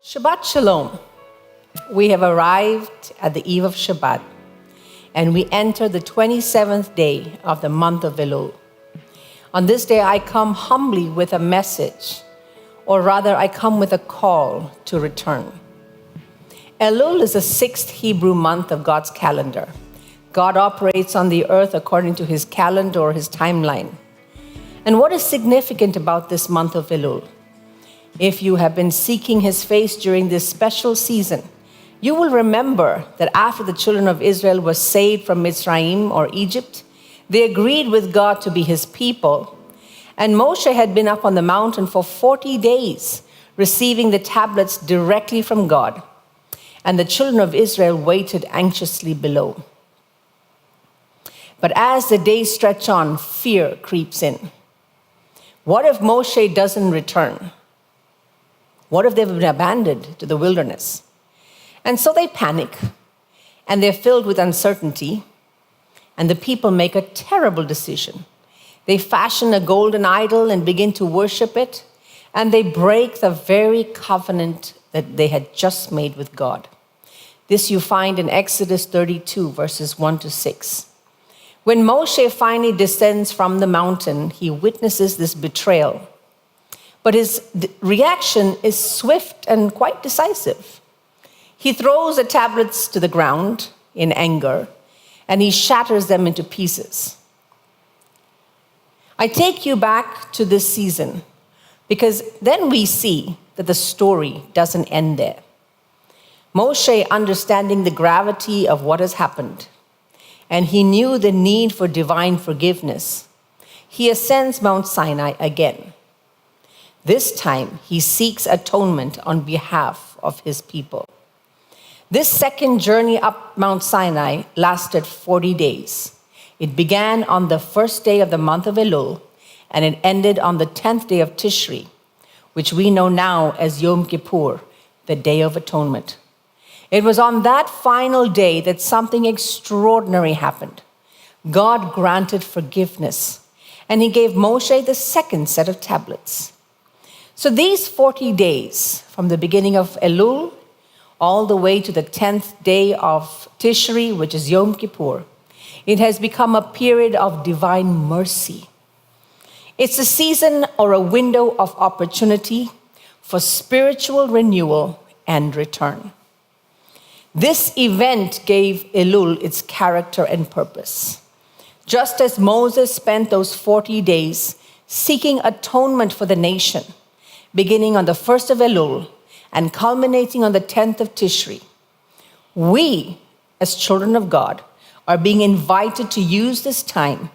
Shabbat Shalom. We have arrived at the eve of Shabbat, and we enter the 27th day of the month of Elul. On this day, I come humbly with a message, or rather, I come with a call to return. Elul is the sixth Hebrew month of God's calendar. God operates on the earth according to his calendar or his timeline. And what is significant about this month of Elul? If you have been seeking his face during this special season, you will remember that after the children of Israel were saved from Mitzrayim or Egypt, they agreed with God to be his people. And Moshe had been up on the mountain for 40 days, receiving the tablets directly from God. And the children of Israel waited anxiously below. But as the days stretch on, fear creeps in. What if Moshe doesn't return? What if they've been abandoned to the wilderness? And so they panic, and they're filled with uncertainty, and the people make a terrible decision. They fashion a golden idol and begin to worship it, and they break the very covenant that they had just made with God. This you find in Exodus 32, verses 1 to 6. When Moshe finally descends from the mountain, he witnesses this betrayal. But his reaction is swift and quite decisive. He throws the tablets to the ground in anger, and he shatters them into pieces. I take you back to this season, because then we see that the story doesn't end there. Moshe, understanding the gravity of what has happened, and he knew the need for divine forgiveness, he ascends Mount Sinai again. This time, he seeks atonement on behalf of his people. This second journey up Mount Sinai lasted 40 days. It began on the first day of the month of Elul, and it ended on the 10th day of Tishri, which we know now as Yom Kippur, the Day of Atonement. It was on that final day that something extraordinary happened. God granted forgiveness, and he gave Moshe the second set of tablets. So these 40 days, from the beginning of Elul all the way to the 10th day of Tishri, which is Yom Kippur, it has become a period of divine mercy. It's a season or a window of opportunity for spiritual renewal and return. This event gave Elul its character and purpose. Just as Moses spent those 40 days seeking atonement for the nation, beginning on the 1st of Elul and culminating on the 10th of Tishri, we, as children of God, are being invited to use this time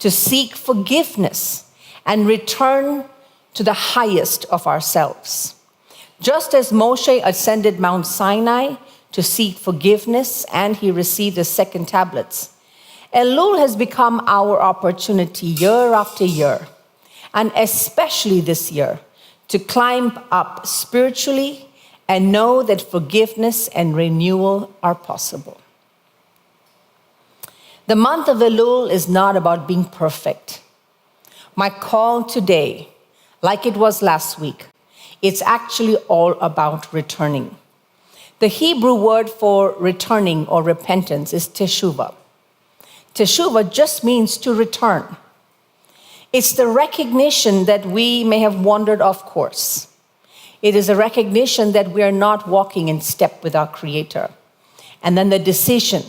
to seek forgiveness and return to the highest of ourselves. Just as Moshe ascended Mount Sinai to seek forgiveness and he received the second tablets, Elul has become our opportunity year after year, and especially this year, to climb up spiritually and know that forgiveness and renewal are possible. The month of Elul is not about being perfect. My call today, like it was last week, it's actually all about returning. The Hebrew word for returning or repentance is teshuvah. Teshuvah just means to return. It's the recognition that we may have wandered off course. It is a recognition that we are not walking in step with our Creator. And then the decision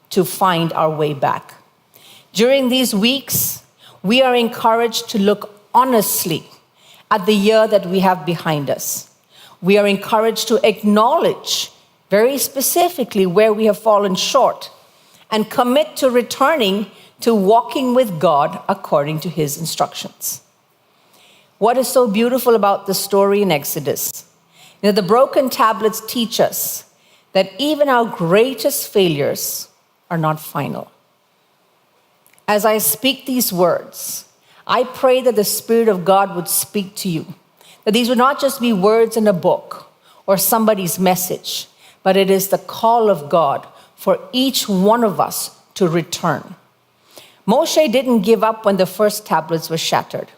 to find our way back. During these weeks, we are encouraged to look honestly at the year that we have behind us. We are encouraged to acknowledge very specifically where we have fallen short and commit to returning to walking with God according to his instructions. What is so beautiful about the story in Exodus? The broken tablets teach us that even our greatest failures are not final. As I speak these words, I pray that the Spirit of God would speak to you, that these would not just be words in a book or somebody's message, but it is the call of God for each one of us to return. Moshe didn't give up when the first tablets were shattered.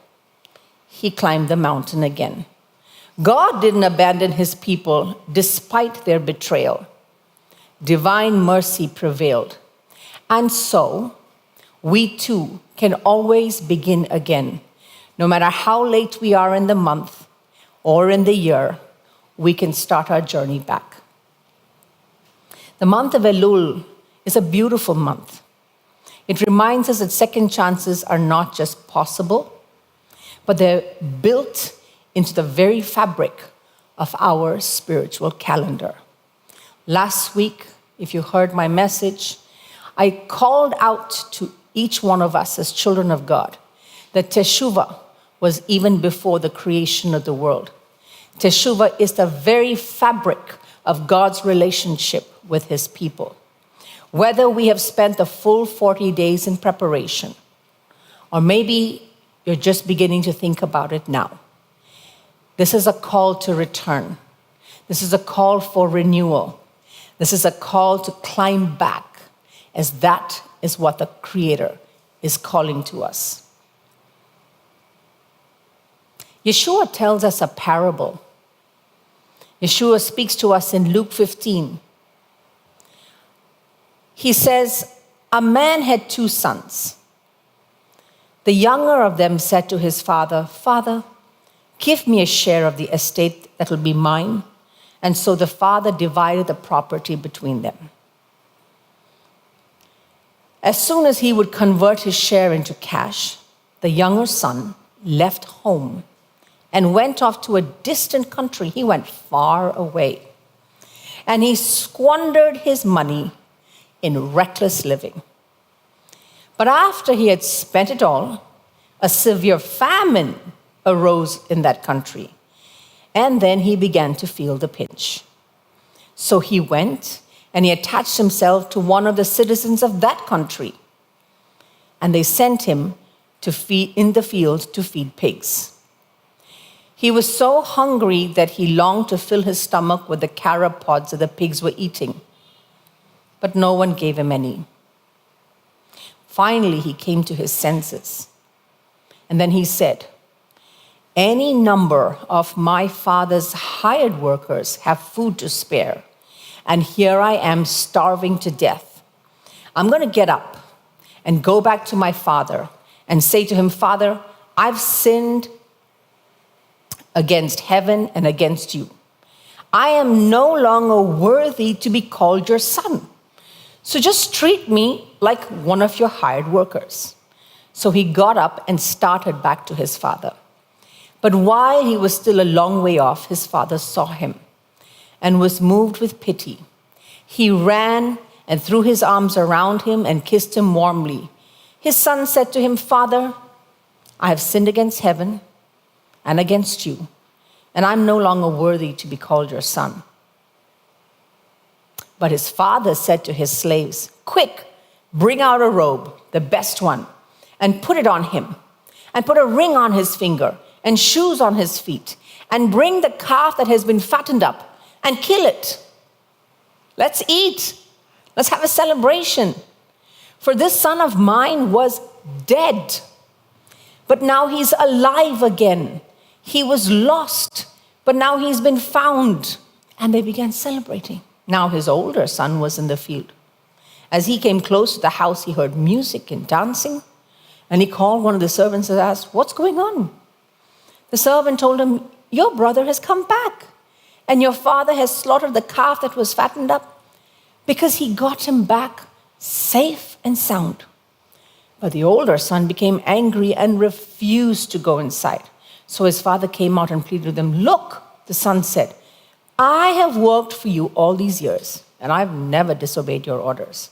He climbed the mountain again. God didn't abandon his people despite their betrayal. Divine mercy prevailed. And so, we too can always begin again. No matter how late we are in the month or in the year, we can start our journey back. The month of Elul is a beautiful month. It reminds us that second chances are not just possible, but they're built into the very fabric of our spiritual calendar. Last week, if you heard my message, I called out to each one of us as children of God that Teshuvah was even before the creation of the world. Teshuvah is the very fabric of God's relationship with his people. Whether we have spent the full 40 days in preparation, or maybe you're just beginning to think about it now, this is a call to return. This is a call for renewal. This is a call to climb back, as that is what the Creator is calling to us. Yeshua tells us a parable. Yeshua speaks to us in Luke 15. He says, a man had 2 sons. The younger of them said to his father, "Father, give me a share of the estate that will be mine." And so the father divided the property between them. As soon as he would convert his share into cash, the younger son left home and went off to a distant country. He went far away. And he squandered his money in reckless living. But after he had spent it all, a severe famine arose in that country. And then he began to feel the pinch. So he went and he attached himself to one of the citizens of that country. And they sent him to feed in the field to feed pigs. He was so hungry that he longed to fill his stomach with the carob pods that the pigs were eating. But no one gave him any. Finally, he came to his senses. And then he said, "Any number of my father's hired workers have food to spare, and here I am starving to death. I'm going to get up and go back to my father and say to him, 'Father, I've sinned against heaven and against you. I am no longer worthy to be called your son. So just treat me like one of your hired workers.' So he got up and started back to his father. But while he was still a long way off, his father saw him and was moved with pity. He ran and threw his arms around him and kissed him warmly. His son said to him, 'Father, I have sinned against heaven and against you, and I'm no longer worthy to be called your son.' But his father said to his slaves, 'Quick, bring out a robe, the best one, and put it on him, and put a ring on his finger, and shoes on his feet, and bring the calf that has been fattened up, and kill it. Let's eat. Let's have a celebration. For this son of mine was dead, but now he's alive again. He was lost, but now he's been found.' And they began celebrating. Now his older son was in the field. As he came close to the house, he heard music and dancing, and he called one of the servants and asked, 'What's going on?' The servant told him, 'Your brother has come back, and your father has slaughtered the calf that was fattened up, because he got him back safe and sound.' But the older son became angry and refused to go inside. So his father came out and pleaded with him. 'Look,' the son said, 'I have worked for you all these years, and I've never disobeyed your orders.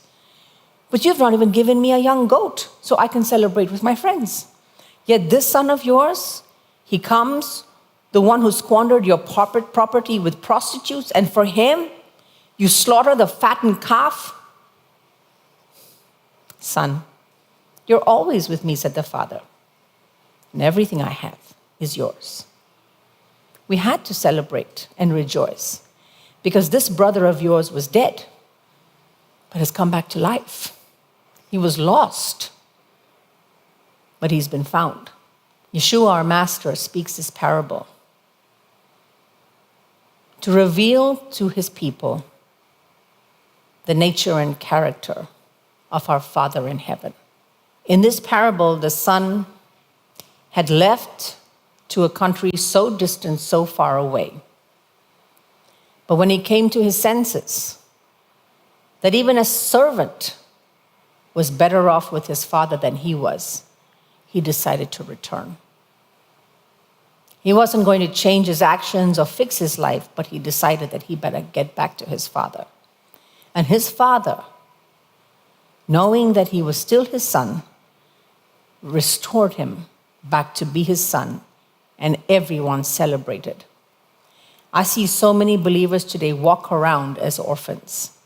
But you've not even given me a young goat so I can celebrate with my friends. Yet this son of yours, he comes, the one who squandered your property with prostitutes, and for him, you slaughter the fattened calf.' 'Son, you're always with me,' said the father, 'and everything I have is yours.' We had to celebrate and rejoice because this brother of yours was dead, but has come back to life. He was lost, but he's been found." Yeshua, our master, speaks this parable. to reveal to his people the nature and character of our Father in heaven. In this parable, the son had left to a country so distant, so far away. But when he came to his senses, that even a servant was better off with his father than he was, he decided to return. He wasn't going to change his actions or fix his life, but he decided that he better get back to his father. And his father, knowing that he was still his son, restored him back to be his son, and everyone celebrated. I see so many believers today walk around as orphans.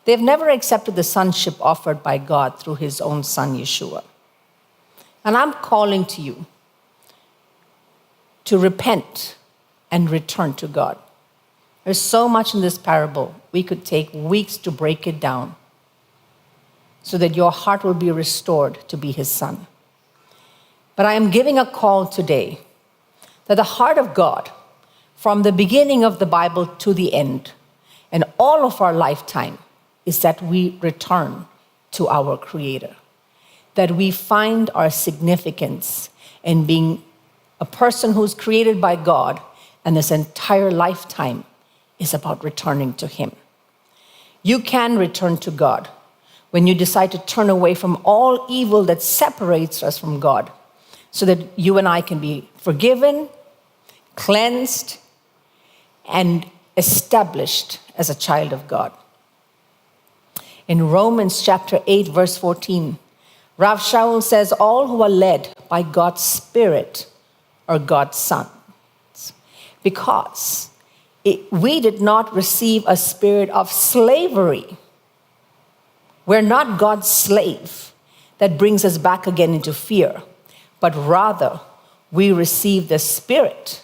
They've never accepted the sonship offered by God through his own son, Yeshua. And I'm calling to you to repent and return to God. There's so much in this parable. We could take weeks to break it down so that your heart will be restored to be his son. But I am giving a call today that the heart of God, from the beginning of the Bible to the end, and all of our lifetime, is that we return to our Creator, that we find our significance in being a person who's created by God, and this entire lifetime is about returning to him. You can return to God when you decide to turn away from all evil that separates us from God, so that you and I can be forgiven, cleansed, and established as a child of God. In Romans chapter 8, verse 14, Rav Shaul says, all who are led by God's Spirit are God's sons. Because we did not receive a spirit of slavery. We're not God's slave that brings us back again into fear, but rather we receive the Spirit,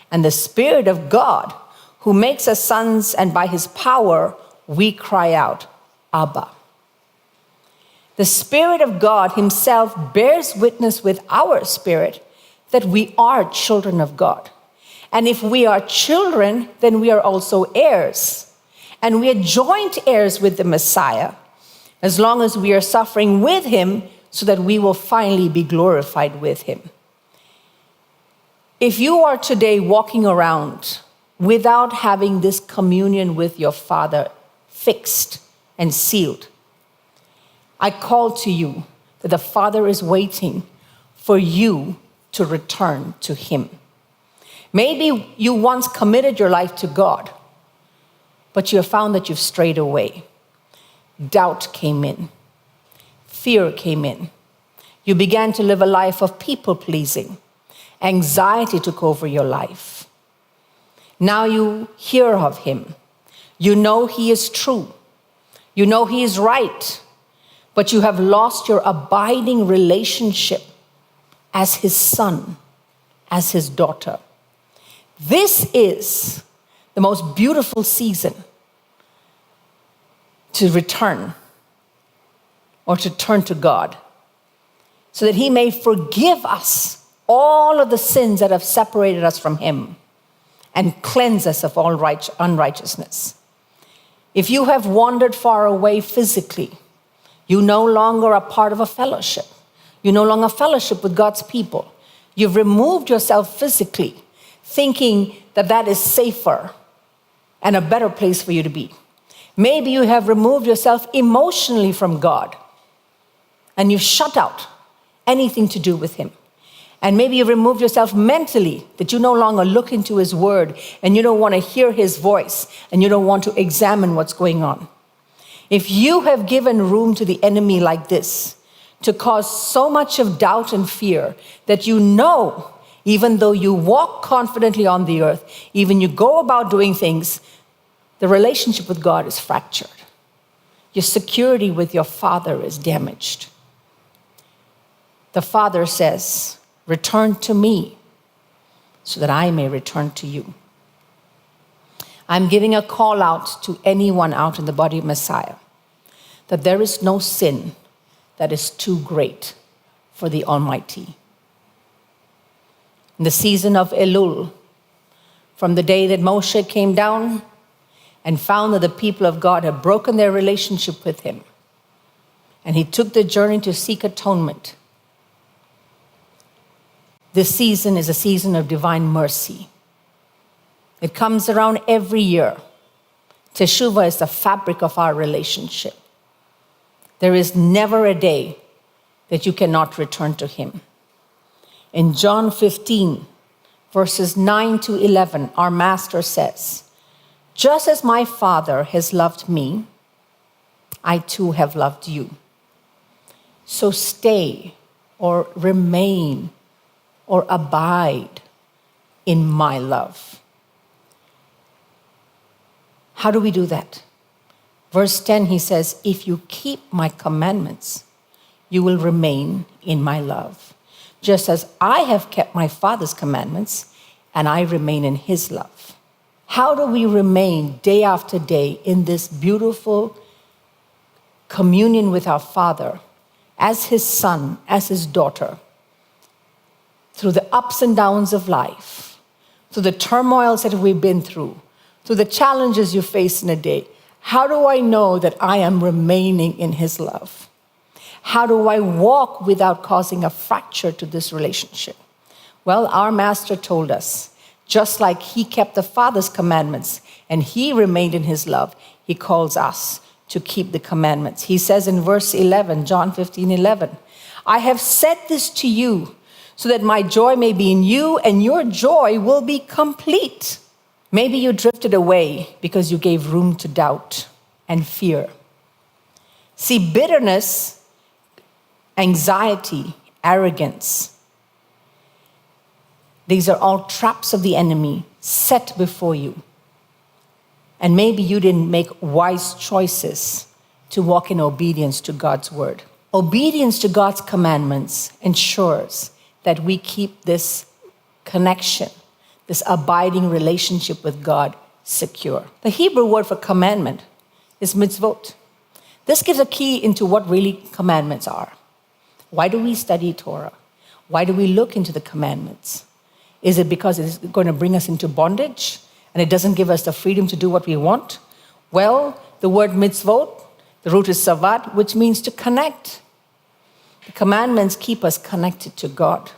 and the Spirit of God who makes us sons, and by his power we cry out, Abba. The Spirit of God himself bears witness with our spirit that we are children of God. And if we are children, then we are also heirs. And we are joint heirs with the Messiah, as long as we are suffering with him, so that we will finally be glorified with him. If you are today walking around without having this communion with your Father fixed and sealed, I call to you that the Father is waiting for you to return to him. Maybe you once committed your life to God, but you have found that you've strayed away. Doubt came in. Fear came in. You began to live a life of people-pleasing. Anxiety took over your life. Now you hear of him. You know he is true. You know he is right. But you have lost your abiding relationship as his son, as his daughter. This is the most beautiful season to return or to turn to God, so that he may forgive us all of the sins that have separated us from him and cleanse us of all unrighteousness. If you have wandered far away physically, you no longer are part of a fellowship. You no longer fellowship with God's people. You've removed yourself physically, thinking that that is safer and a better place for you to be. Maybe you have removed yourself emotionally from God, and you've shut out anything to do with him. And maybe you've removed yourself mentally, that you no longer look into his word, and you don't want to hear his voice, and you don't want to examine what's going on. If you have given room to the enemy like this, to cause so much of doubt and fear that you know, even though you walk confidently on the earth, even you go about doing things, the relationship with God is fractured. Your security with your Father is damaged. The Father says, return to me so that I may return to you. I'm giving a call out to anyone out in the body of Messiah, that there is no sin that is too great for the Almighty. In the season of Elul, From the day that Moshe came down and found that the people of God had broken their relationship with him, and he took the journey to seek atonement. This season is a season of divine mercy. It comes around every year. Teshuvah is the fabric of our relationship. There is never a day that you cannot return to him. In John 15, verses 9 to 11, our Master says, "Just as my Father has loved me, I too have loved you. So stay or remain or abide in my love." How do we do that? Verse 10, he says, "If you keep my commandments, you will remain in my love, just as I have kept my Father's commandments and I remain in his love." How do we remain day after day in this beautiful communion with our Father as his son, as his daughter, through the ups and downs of life, through the turmoils that we've been through the challenges you face in a day? How do I know that I am remaining in his love? How do I walk without causing a fracture to this relationship? Well, our Master told us, just like he kept the Father's commandments and he remained in his love, he calls us to keep the commandments. He says in verse 11, John 15:11, "I have said this to you so that my joy may be in you and your joy will be complete." Maybe you drifted away because you gave room to doubt and fear. See, bitterness, anxiety, arrogance, these are all traps of the enemy set before you. And maybe you didn't make wise choices to walk in obedience to God's word. Obedience to God's commandments ensures that we keep this connection, this abiding relationship with God secure. The Hebrew word for commandment is mitzvot. This gives a key into what really commandments are. Why do we study Torah? Why do we look into the commandments? Is it because it's going to bring us into bondage and it doesn't give us the freedom to do what we want? Well, the word mitzvot, the root is savat, which means to connect. The commandments keep us connected to God.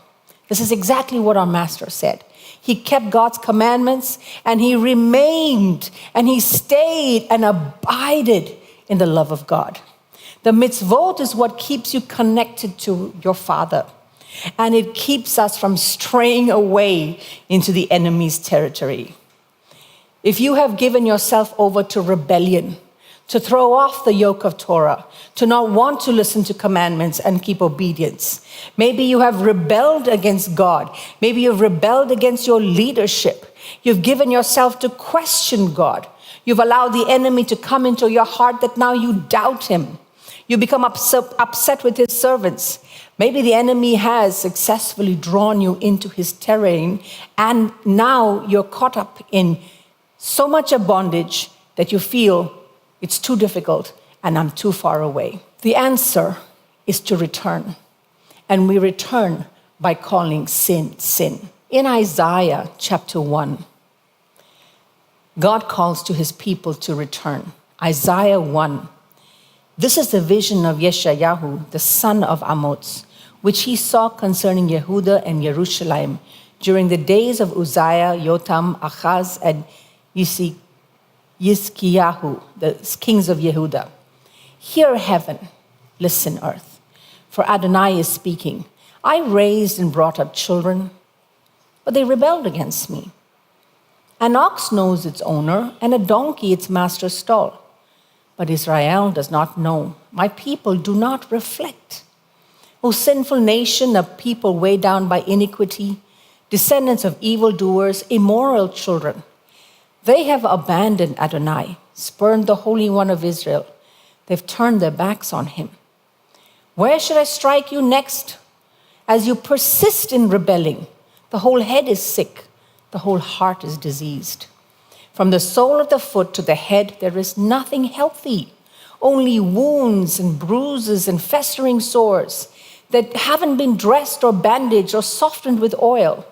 This is exactly what our Master said. He kept God's commandments and he remained and he stayed and abided in the love of God. The mitzvot is what keeps you connected to your Father, and it keeps us from straying away into the enemy's territory. If you have given yourself over to rebellion, to throw off the yoke of Torah, to not want to listen to commandments and keep obedience, maybe you have rebelled against God. Maybe you've rebelled against your leadership. You've given yourself to question God. You've allowed the enemy to come into your heart that now you doubt him. You become upset with his servants. Maybe the enemy has successfully drawn you into his terrain, and now you're caught up in so much of bondage that you feel it's too difficult and I'm too far away. The answer is to return. And we return by calling sin, sin. In Isaiah chapter 1, God calls to his people to return. Isaiah 1. This is the vision of Yeshayahu, the son of Amoz, which he saw concerning Yehuda and Jerusalem during the days of Uzziah, Jotham, Achaz, and Yizkiyahu, the kings of Yehuda. Hear heaven, listen earth, for Adonai is speaking. I raised and brought up children, but they rebelled against me. An ox knows its owner, and a donkey its master's stall. But Israel does not know. My people do not reflect. O sinful nation, a people weighed down by iniquity, descendants of evildoers, immoral children. They have abandoned Adonai, spurned the Holy One of Israel. They've turned their backs on him. Where should I strike you next? As you persist in rebelling, the whole head is sick, the whole heart is diseased. From the sole of the foot to the head, there is nothing healthy, only wounds and bruises and festering sores that haven't been dressed or bandaged or softened with oil.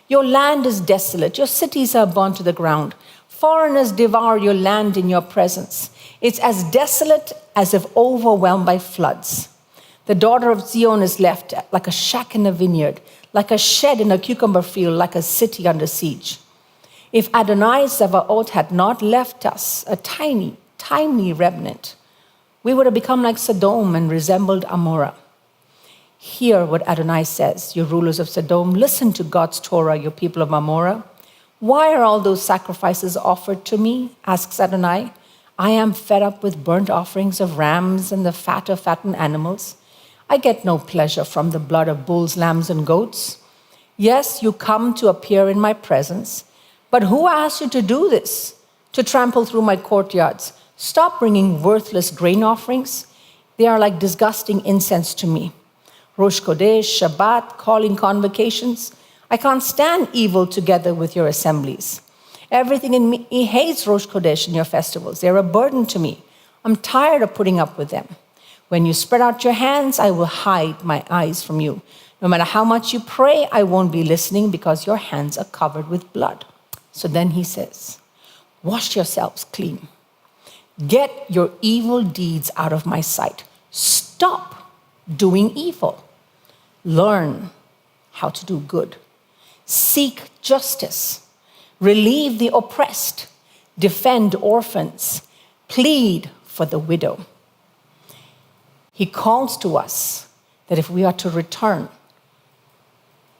Your land is desolate. Your cities are burned to the ground. Foreigners devour your land in your presence. It's as desolate as if overwhelmed by floods. The daughter of Zion is left like a shack in a vineyard, like a shed in a cucumber field, like a city under siege. If Adonai Zavaot had not left us a tiny, tiny remnant, we would have become like Sodom and resembled Amorah. Hear what Adonai says, you rulers of Sodom. Listen to God's Torah, you people of Amorah. Why are all those sacrifices offered to me? Asks Adonai. I am fed up with burnt offerings of rams and the fat of fattened animals. I get no pleasure from the blood of bulls, lambs, and goats. Yes, you come to appear in my presence, but who asked you to do this? To trample through my courtyards? Stop bringing worthless grain offerings. They are like disgusting incense to me. Rosh Chodesh, Shabbat, calling convocations. I can't stand evil together with your assemblies. Everything in me hates Rosh Chodesh and your festivals. They're a burden to me. I'm tired of putting up with them. When you spread out your hands, I will hide my eyes from you. No matter how much you pray, I won't be listening because your hands are covered with blood. So then he says, wash yourselves clean. Get your evil deeds out of my sight. Stop doing evil. Learn how to do good. Seek justice. Relieve the oppressed. Defend orphans. Plead for the widow. He calls to us that if we are to return,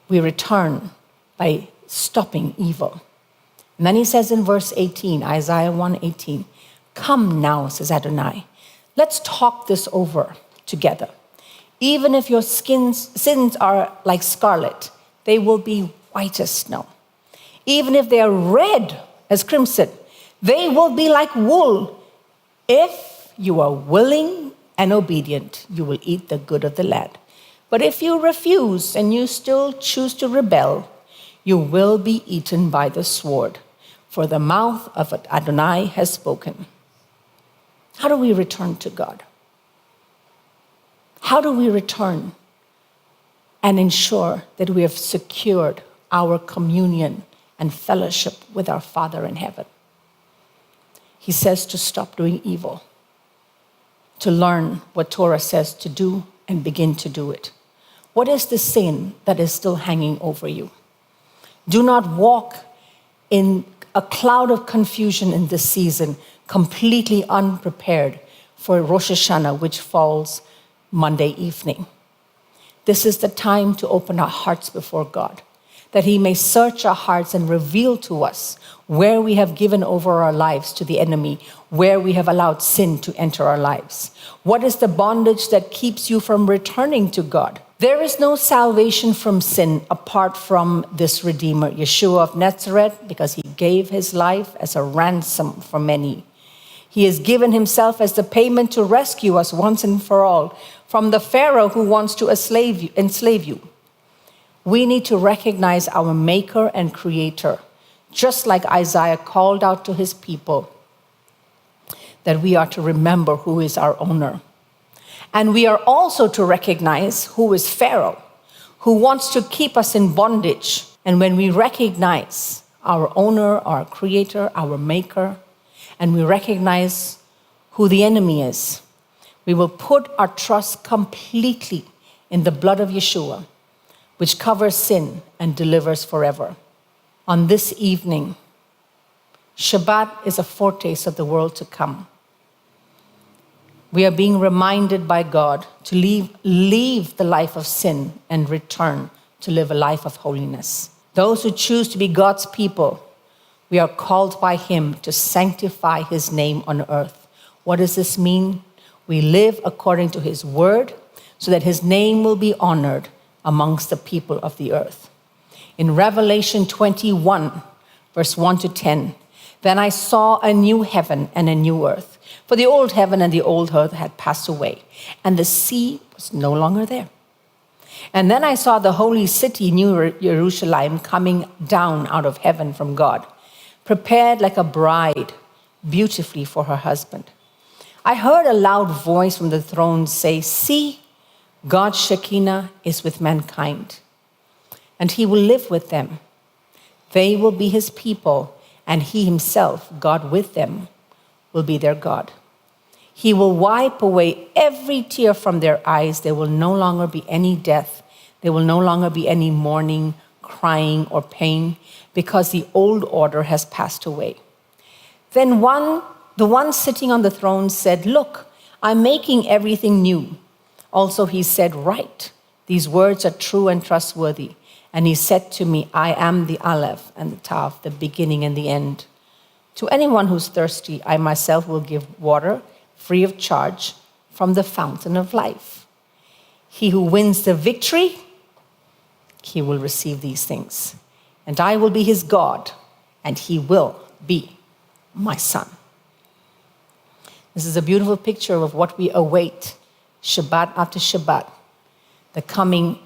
we return by stopping evil. And then he says in verse 18, Isaiah 1:18, come now, says Adonai, let's talk this over together. Even if your sins are like scarlet, they will be white as snow. Even if they are red as crimson, they will be like wool. If you are willing and obedient, you will eat the good of the land. But if you refuse and you still choose to rebel, you will be eaten by the sword, for the mouth of Adonai has spoken. How do we return to God? How do we return and ensure that we have secured our communion and fellowship with our Father in heaven? He says to stop doing evil, to learn what Torah says to do and begin to do it. What is the sin that is still hanging over you? Do not walk in a cloud of confusion in this season, completely unprepared for Rosh Hashanah, which falls Monday evening. This is the time to open our hearts before God, that he may search our hearts and reveal to us where we have given over our lives to the enemy, where we have allowed sin to enter our lives. What is the bondage that keeps you from returning to God? There is no salvation from sin apart from this Redeemer, Yeshua of Nazareth, because he gave his life as a ransom for many. He has given himself as the payment to rescue us once and for all from the Pharaoh who wants to enslave you. We need to recognize our Maker and Creator, just like Isaiah called out to his people, that we are to remember who is our owner. And we are also to recognize who is Pharaoh, who wants to keep us in bondage. And when we recognize our owner, our creator, our maker, and we recognize who the enemy is, we will put our trust completely in the blood of Yeshua, which covers sin and delivers forever. On this evening, Shabbat is a foretaste of the world to come. We are being reminded by God to leave the life of sin and return to live a life of holiness. Those who choose to be God's people, we are called by him to sanctify his name on earth. What does this mean? We live according to his word so that his name will be honored amongst the people of the earth. In Revelation 21, verse 1 to 10, then I saw a new heaven and a new earth. For the old heaven and the old earth had passed away, and the sea was no longer there. And then I saw the holy city, New Jerusalem, coming down out of heaven from God, prepared like a bride, beautifully for her husband. I heard a loud voice from the throne say, see, God's Shekinah is with mankind, and he will live with them. They will be his people, and he himself, God with them, will be their God. He will wipe away every tear from their eyes. There will no longer be any death. There will no longer be any mourning, crying, or pain, because the old order has passed away. Then the one sitting on the throne said, "Look, I'm making everything new." Also he said, "Write, these words are true and trustworthy." And he said to me, "I am the Aleph and the Tav, the beginning and the end. To anyone who's thirsty, I myself will give water free of charge from the fountain of life. He who wins the victory, he will receive these things. And I will be his God, and he will be my son." This is a beautiful picture of what we await Shabbat after Shabbat, the coming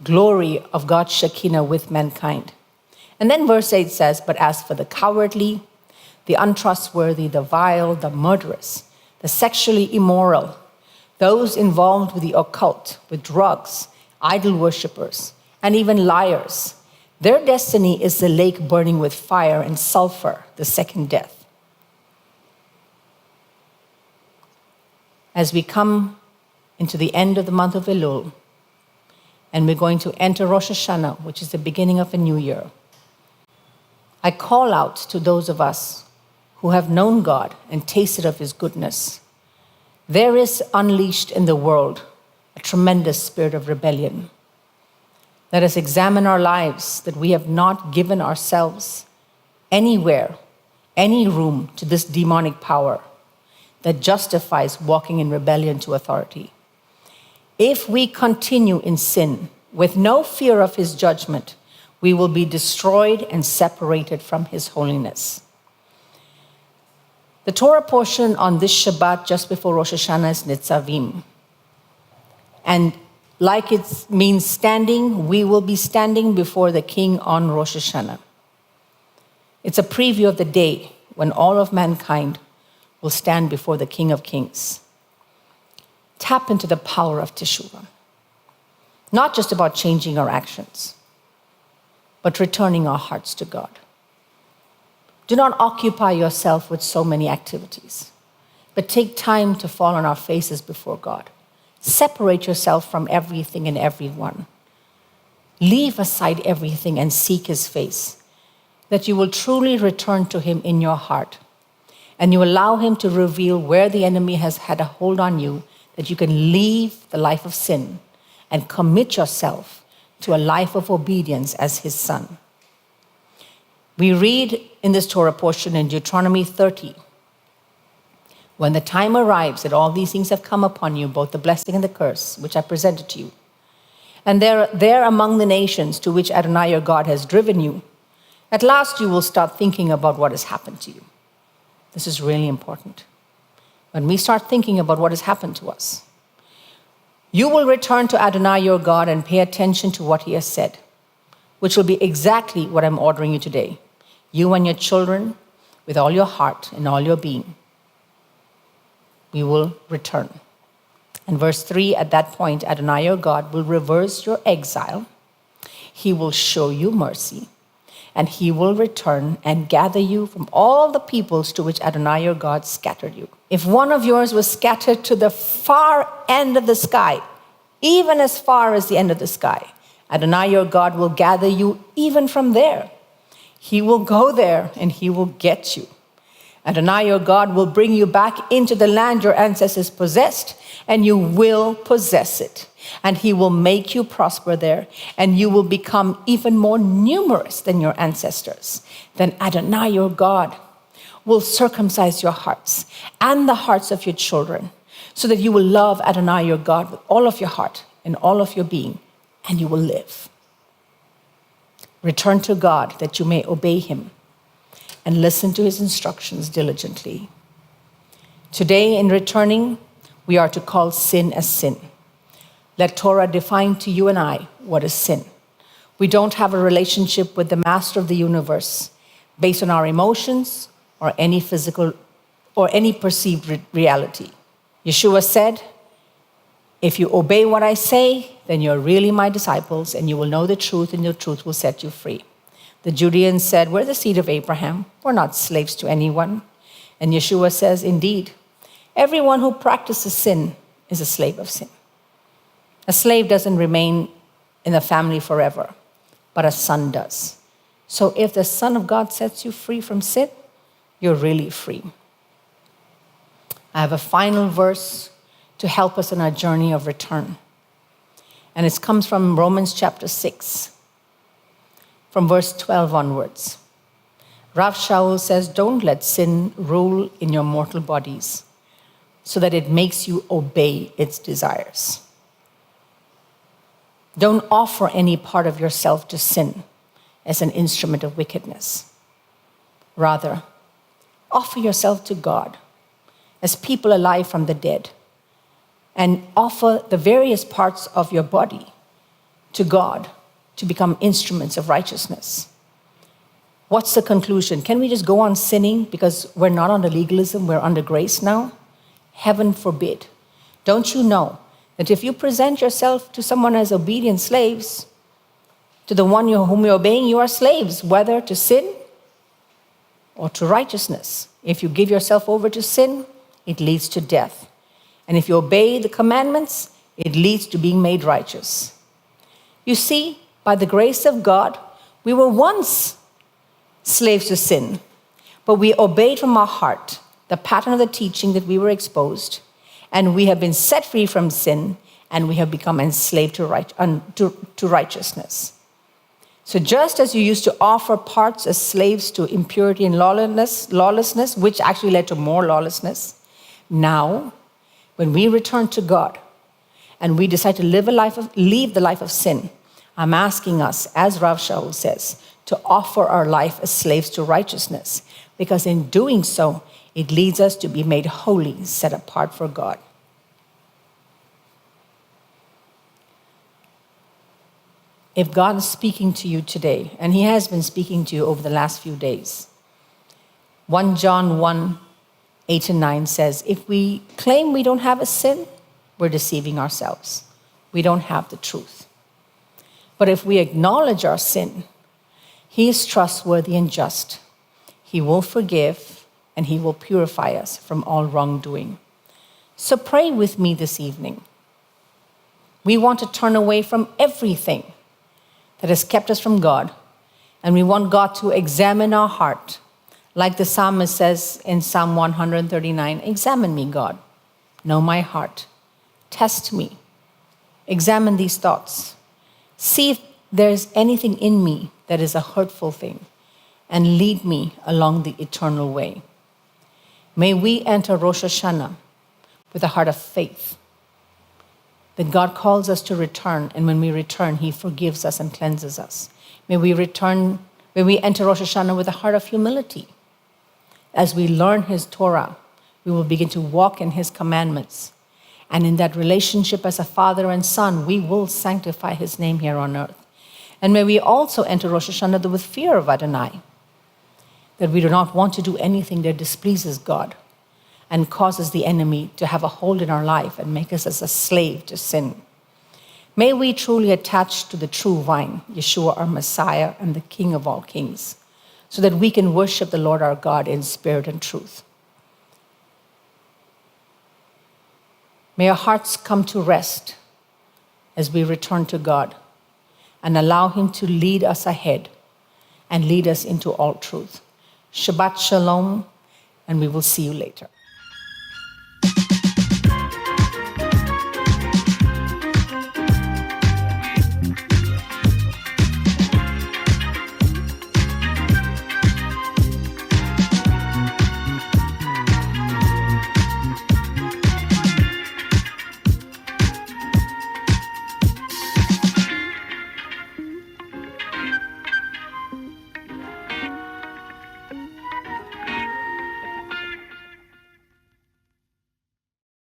glory of God's Shekinah with mankind. And then verse 8 says, "But as for the cowardly, the untrustworthy, the vile, the murderous, the sexually immoral, those involved with the occult, with drugs, idol worshippers, and even liars, their destiny is the lake burning with fire and sulfur, the second death." As we come into the end of the month of Elul, and we're going to enter Rosh Hashanah, which is the beginning of a new year, I call out to those of us who have known God and tasted of his goodness. There is unleashed in the world a tremendous spirit of rebellion. Let us examine our lives, that we have not given ourselves anywhere, any room to this demonic power that justifies walking in rebellion to authority. If we continue in sin with no fear of his judgment, we will be destroyed and separated from his holiness. The Torah portion on this Shabbat just before Rosh Hashanah is Nitzavim. And like it means standing, we will be standing before the King on Rosh Hashanah. It's a preview of the day when all of mankind will stand before the King of Kings. Tap into the power of Teshuvah. Not just about changing our actions, but returning our hearts to God. Do not occupy yourself with so many activities, but take time to fall on our faces before God. Separate yourself from everything and everyone. Leave aside everything and seek his face, that you will truly return to him in your heart, and you allow him to reveal where the enemy has had a hold on you, that you can leave the life of sin and commit yourself to a life of obedience as his son. We read in this Torah portion in Deuteronomy 30, "When the time arrives that all these things have come upon you, both the blessing and the curse, which I presented to you, and they're among the nations to which Adonai your God has driven you, at last you will start thinking about what has happened to you." This is really important. When we start thinking about what has happened to us, you will return to Adonai your God and pay attention to what he has said, which will be exactly what I'm ordering you today. You and your children, with all your heart and all your being, we will return. And verse 3, at that point, Adonai your God will reverse your exile. He will show you mercy, and he will return and gather you from all the peoples to which Adonai your God scattered you. If one of yours was scattered to the far end of the sky, even as far as the end of the sky, Adonai your God will gather you even from there. He will go there and he will get you. Adonai your God will bring you back into the land your ancestors possessed, and you will possess it. And he will make you prosper there, and you will become even more numerous than your ancestors. Then Adonai your God will circumcise your hearts and the hearts of your children, so that you will love Adonai your God with all of your heart and all of your being, and you will live. Return to God that you may obey him and listen to his instructions diligently. Today, in returning, we are to call sin as sin. Let Torah define to you and I what is sin. We don't have a relationship with the master of the universe based on our emotions or any physical or any perceived reality. Yeshua said, "If you obey what I say, then you're really my disciples, and you will know the truth, and the truth will set you free." The Judeans said, we're the seed of Abraham. We're not slaves to anyone. And Yeshua says, indeed, everyone who practices sin is a slave of sin. A slave doesn't remain in the family forever, but a son does. So if the Son of God sets you free from sin, you're really free. I have a final verse to help us in our journey of return. And it comes from Romans chapter 6, from verse 12 onwards. Rav Shaul says, don't let sin rule in your mortal bodies so that it makes you obey its desires. Don't offer any part of yourself to sin as an instrument of wickedness. Rather, offer yourself to God as people alive from the dead, and offer the various parts of your body to God to become instruments of righteousness. What's the conclusion? Can we just go on sinning because we're not under legalism, we're under grace now? Heaven forbid. Don't you know that if you present yourself to someone as obedient slaves, to the one whom you're obeying, you are slaves, whether to sin or to righteousness. If you give yourself over to sin, it leads to death. And if you obey the commandments, it leads to being made righteous. You see, by the grace of God, we were once slaves to sin, but we obeyed from our heart the pattern of the teaching that we were exposed, and we have been set free from sin, and we have become enslaved to righteousness. So just as you used to offer parts as slaves to impurity and lawlessness, which actually led to more lawlessness, now, when we return to God and we decide to leave the life of sin, I'm asking us, as Rav Shaul says, to offer our life as slaves to righteousness, because in doing so, it leads us to be made holy, set apart for God. If God is speaking to you today, and he has been speaking to you over the last few days, 1 John 1, 8 and 9 says, if we claim we don't have a sin, we're deceiving ourselves. We don't have the truth. But if we acknowledge our sin, he is trustworthy and just. He will forgive and he will purify us from all wrongdoing. So pray with me this evening. We want to turn away from everything that has kept us from God, and we want God to examine our heart. Like the psalmist says in Psalm 139, examine me, God. Know my heart. Test me. Examine these thoughts. See if there's anything in me that is a hurtful thing, and lead me along the eternal way. May we enter Rosh Hashanah with a heart of faith, that God calls us to return, and when we return, he forgives us and cleanses us. May we enter Rosh Hashanah with a heart of humility. As we learn his Torah, we will begin to walk in his commandments. And in that relationship as a father and son, we will sanctify his name here on earth. And may we also enter Rosh Hashanah with fear of Adonai, that we do not want to do anything that displeases God and causes the enemy to have a hold in our life and make us as a slave to sin. May we truly attach to the true vine, Yeshua, our Messiah and the King of all kings, so that we can worship the Lord our God in spirit and truth. May our hearts come to rest as we return to God and allow him to lead us ahead and lead us into all truth. Shabbat Shalom, and we will see you later.